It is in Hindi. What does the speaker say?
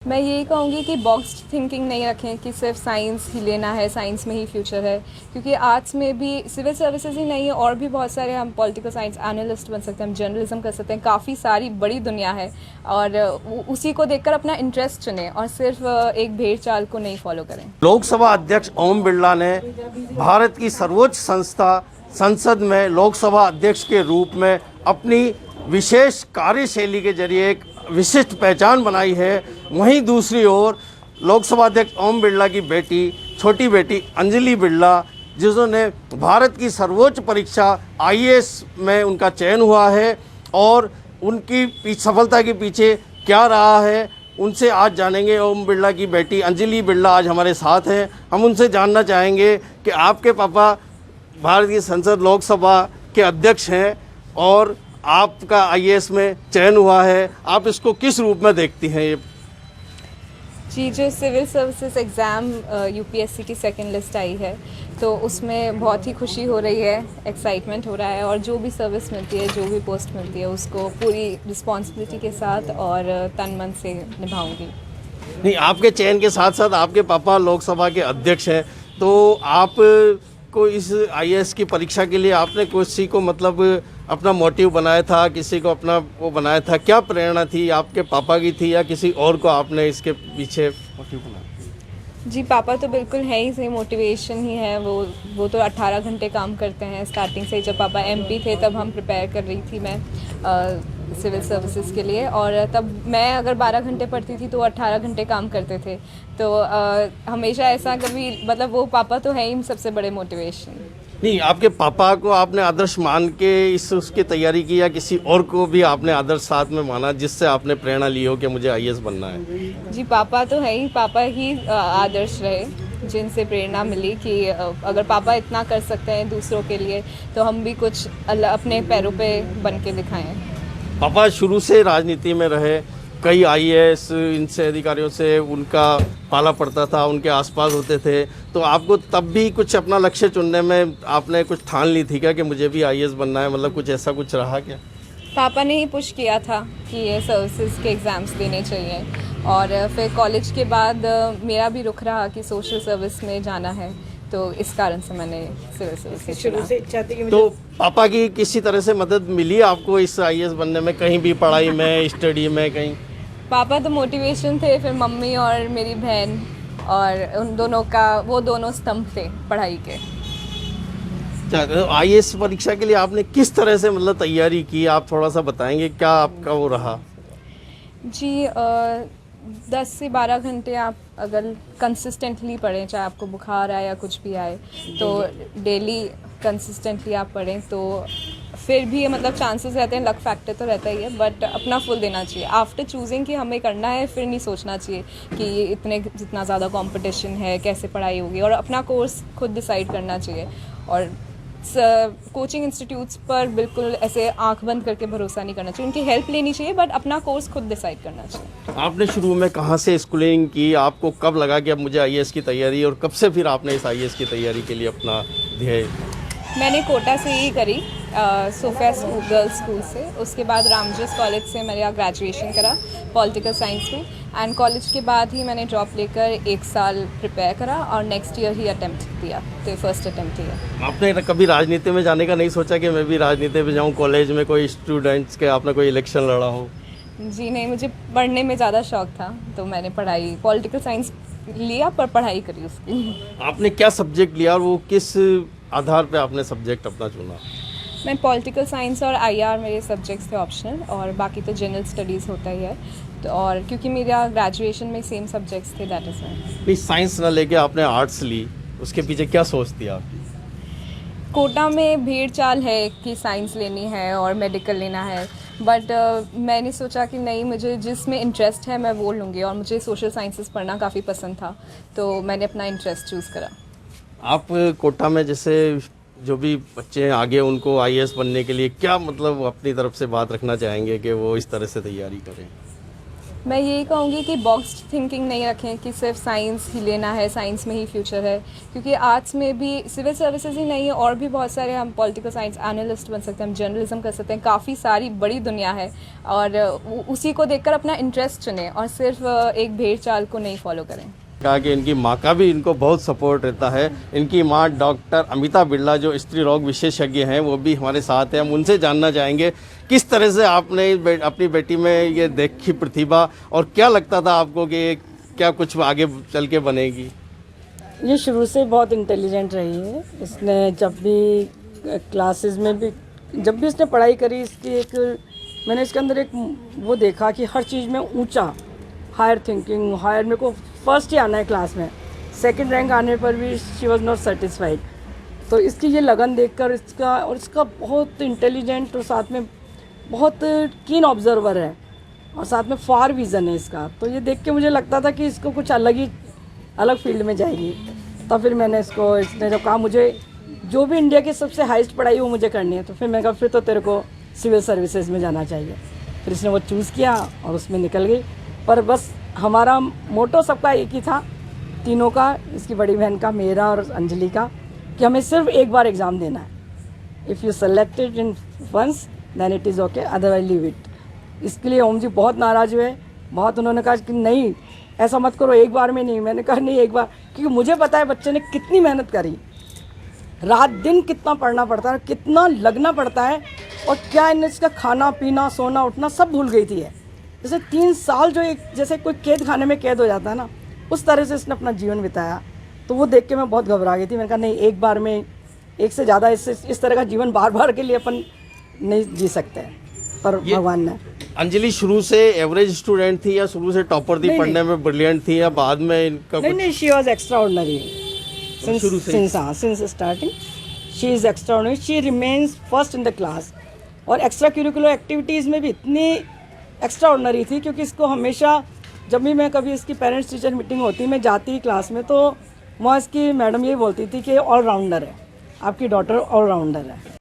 मैं यही कहूँगी कि बॉक्स थिंकिंग नहीं रखें कि सिर्फ साइंस ही लेना है, साइंस में ही फ्यूचर है, क्योंकि आर्ट्स में भी सिविल सर्विसेज ही नहीं है, और भी बहुत सारे हम पॉलिटिकल साइंस एनालिस्ट बन सकते हैं, हम जर्नलिज्म कर सकते हैं, काफ़ी सारी बड़ी दुनिया है। और उसी को देखकर अपना इंटरेस्ट चुनें और सिर्फ एक भेड़ चाल को नहीं फॉलो करें। लोकसभा अध्यक्ष ओम बिरला ने भारत की सर्वोच्च संस्था संसद में लोकसभा अध्यक्ष के रूप में अपनी विशेष कार्यशैली के जरिए एक विशिष्ट पहचान बनाई है। वहीं दूसरी ओर लोकसभा अध्यक्ष ओम बिरला की बेटी, छोटी बेटी अंजलि बिरला, जिन्होंने भारत की परीक्षा आईएएस में उनका चयन हुआ है, और उनकी सफलता के पीछे क्या रहा है उनसे आज जानेंगे। ओम बिरला की बेटी अंजलि बिरला आज हमारे साथ हैं। हम उनसे जानना चाहेंगे कि आपके पापा भारत की संसद लोकसभा के अध्यक्ष हैं और आपका आईएएस में चयन हुआ है, आप इसको किस रूप में देखती हैं? ये जी, जो सिविल सर्विसेज एग्ज़ाम यूपीएससी की सेकंड लिस्ट आई है, तो उसमें बहुत ही खुशी हो रही है, एक्साइटमेंट हो रहा है, और जो भी सर्विस मिलती है, जो भी पोस्ट मिलती है, उसको पूरी रिस्पॉन्सिबिलिटी के साथ और तन मन से निभाऊंगी। नहीं, आपके चयन के साथ साथ आपके पापा लोकसभा के अध्यक्ष हैं, तो आप को इस आईएएस की परीक्षा के लिए आपने किसी को मतलब अपना मोटिव बनाया था, किसी को अपना वो बनाया था? क्या प्रेरणा थी, आपके पापा की थी या किसी और को आपने इसके पीछे मोटिव बनाया? जी, पापा तो बिल्कुल है ही, सही मोटिवेशन ही है। वो तो 18 घंटे काम करते हैं स्टार्टिंग से ही। जब पापा एमपी थे तब हम प्रिपेयर कर रही थी मैं सिविल सर्विसेज के लिए, और तब मैं अगर 12 घंटे पढ़ती थी तो वो 18 घंटे काम करते थे। तो हमेशा ऐसा कभी, मतलब वो पापा तो है ही सबसे बड़े मोटिवेशन। नहीं, आपके पापा को आपने आदर्श मान के उसकी तैयारी की, या किसी और को भी आपने आदर्श साथ में माना जिससे आपने प्रेरणा ली हो कि मुझे आईएएस बनना है? जी, पापा तो है ही, पापा ही आदर्श रहे जिनसे प्रेरणा मिली कि अगर पापा इतना कर सकते हैं दूसरों के लिए, तो हम भी कुछ अपने पैरों पे बन के दिखाएं। पापा शुरू से राजनीति में रहे, कई आईएएस इनसे अधिकारियों से उनका पाला पड़ता था, उनके आसपास होते थे, तो आपको तब भी कुछ अपना लक्ष्य चुनने में आपने कुछ ठान ली थी क्या कि मुझे भी आईएएस बनना है? मतलब कुछ ऐसा कुछ रहा क्या? पापा ने ही पुश किया था कि ये सर्विसेज के एग्ज़ाम्स देने चाहिए, और फिर कॉलेज के बाद मेरा भी रुख रहा कि सोशल सर्विस में जाना है, तो इस कारण से मैंने सिविल सर्विस शुरू से इच्छा थी कि मुझे। तो पापा की किसी तरह से मदद मिली आपको इस आईएएस बनने में, कहीं भी पढ़ाई में, स्टडी में कहीं? पापा तो मोटिवेशन थे, फिर मम्मी और मेरी बहन, और उन दोनों का, वो दोनों स्तंभ थे पढ़ाई के। आईएएस परीक्षा के लिए आपने किस तरह से मतलब तैयारी की, आप थोड़ा सा बताएंगे? क्या आपका वो रहा? जी, 10 से 12 घंटे आप अगर कंसिस्टेंटली पढ़ें, चाहे आपको बुखार आए या कुछ भी आए, तो डेली कंसिस्टेंटली आप पढ़ें, तो फिर भी मतलब चांसेस रहते हैं, लक फैक्टर तो रहता ही है, बट अपना फुल देना चाहिए। आफ्टर चूजिंग कि हमें करना है, फिर नहीं सोचना चाहिए कि इतने जितना ज़्यादा कंपटीशन है कैसे पढ़ाई होगी, और अपना कोर्स खुद डिसाइड करना चाहिए। और कोचिंग इंस्टीट्यूट्स पर बिल्कुल ऐसे आंख बंद करके भरोसा नहीं करना चाहिए, उनकी हेल्प लेनी चाहिए, बट अपना कोर्स खुद डिसाइड करना चाहिए। आपने शुरू में कहाँ से स्कूलिंग की, आपको कब लगा कि अब मुझे आईएएस की तैयारी, और कब से फिर आपने इस आईएएस की तैयारी के लिए अपना ध्येय? मैंने कोटा से ही करी, सोफिया गर्ल्स स्कूल से। उसके बाद रामजस कॉलेज से मेरा ग्रेजुएशन करा पॉलिटिकल साइंस में, एंड कॉलेज के बाद ही मैंने ड्रॉप लेकर 1 साल प्रिपेयर करा, और नेक्स्ट ईयर ही अटेम्प्ट दिया, तो फर्स्ट अटेम्प्ट दिया। आपने कभी राजनीति में जाने का नहीं सोचा कि मैं भी राजनीति में जाऊं? कॉलेज में कोई स्टूडेंट्स के आपने कोई इलेक्शन लड़ा हो? जी नहीं, मुझे पढ़ने में ज़्यादा शौक था, तो मैंने पढ़ाई पॉलिटिकल साइंस लिया, पर पढ़ाई करी उसकी। आपने क्या सब्जेक्ट लिया और वो किस आधार पे आपने सब्जेक्ट अपना चुना? मैं पॉलिटिकल साइंस और आईआर मेरे सब्जेक्ट्स थे ऑप्शनल, और बाकी तो जनरल स्टडीज़ होता ही है, तो और क्योंकि मेरा ग्रेजुएशन में सेम सब्जेक्ट्स थे, दैट इज़ वाई। नहीं, साइंस ना लेके आपने आर्ट्स ली, उसके पीछे क्या सोच थी आपकी? कोटा में भीड़ चाल है कि साइंस लेनी है और मेडिकल लेना है, बट मैंने सोचा कि नहीं, मुझे जिसमें इंटरेस्ट है मैं वो लूँगी, और मुझे सोशल साइंसेस पढ़ना काफ़ी पसंद था, तो मैंने अपना इंटरेस्ट चूज़ करा। आप कोटा में जैसे जो भी बच्चे हैं आगे, उनको आईएएस बनने के लिए क्या मतलब अपनी तरफ से बात रखना चाहेंगे कि वो इस तरह से तैयारी करें? मैं यही कहूँगी कि बॉक्स्ड थिंकिंग नहीं रखें कि सिर्फ साइंस ही लेना है, साइंस में ही फ्यूचर है, क्योंकि आर्ट्स में भी सिविल सर्विसेज ही नहीं है, और भी बहुत सारे, हम पॉलिटिकल साइंस एनालिस्ट बन सकते हैं, हम जर्नलिज्म कर सकते हैं, काफ़ी सारी बड़ी दुनिया है, और उसी को देखकर अपना इंटरेस्ट चुनें और सिर्फ एक भेड़ चाल को नहीं फॉलो करें। कहा कि इनकी माँ का भी इनको बहुत सपोर्ट रहता है। इनकी माँ डॉक्टर अमिता बिरला जो स्त्री रोग विशेषज्ञ हैं वो भी हमारे साथ हैं। हम उनसे जानना चाहेंगे किस तरह से आपने अपनी बेटी में ये देखी प्रतिभा, और क्या लगता था आपको कि ये क्या कुछ आगे चल के बनेगी? ये शुरू से बहुत इंटेलिजेंट रही है। इसने जब भी क्लासेस में भी जब भी इसने पढ़ाई करी, इसकी एक मैंने इसके अंदर एक वो देखा कि हर चीज़ में ऊंचा, हायर थिंकिंग, हायर, मेरे को फर्स्ट ही आना है क्लास में, सेकंड रैंक आने पर भी शी वाज नॉट सेटिस्फाइड। तो इसकी ये लगन देखकर इसका बहुत इंटेलिजेंट और साथ में बहुत कीन ऑब्जर्वर है, और साथ में फार विज़न है इसका। तो ये देख के मुझे लगता था कि इसको कुछ अलग फील्ड में जाएगी। तब फिर मैंने इसने जब कहा मुझे जो भी इंडिया की सबसे हाईएस्ट पढ़ाई वो मुझे करनी है, तो फिर मैंने कहा फिर तो तेरे को सिविल सर्विसेज में जाना चाहिए। फिर इसने वो चूज़ किया और उसमें निकल गई। पर बस हमारा मोटो सबका एक ही था, तीनों का, इसकी बड़ी बहन का, मेरा और अंजलि का, कि हमें सिर्फ एक बार एग्ज़ाम देना है। If you selected in once then it is okay, otherwise leave it. इसके लिए ओम जी बहुत नाराज़ हुए, बहुत उन्होंने कहा कि नहीं ऐसा मत करो, एक बार में नहीं। मैंने कहा नहीं, एक बार, क्योंकि मुझे पता है बच्चे ने कितनी मेहनत करी, रात दिन कितना पढ़ना पड़ता है, कितना लगना पड़ता है, और क्या इन्हें इसका खाना पीना सोना उठना सब भूल गई थी। जैसे 3 साल जो एक जैसे कोई कैद खाने में कैद हो जाता है ना, उस तरह से इसने अपना जीवन बिताया। तो वो देख के मैं बहुत घबरा गई थी। मैंने कहा नहीं, एक बार में एक से ज़्यादा इस तरह का जीवन बार बार के लिए अपन नहीं जी सकते हैं, पर भगवान ने। अंजलि शुरू से एवरेज स्टूडेंट थी या शुरू से टॉपर थी, पढ़ने में ब्रिलियंट थी, या बाद में इनका नहीं, she was extra ordinary since starting. She is extra ordinary, she remains first in the class. और एक्स्ट्रा करिकुलर एक्टिविटीज़ में भी इतनी एक्स्ट्रा ऑर्डिनरी थी, क्योंकि इसको हमेशा जब भी मैं कभी इसकी पेरेंट्स टीचर मीटिंग होती, मैं जाती क्लास में, तो वहाँ इसकी मैडम यही बोलती थी कि ऑलराउंडर है, आपकी डॉटर ऑलराउंडर है।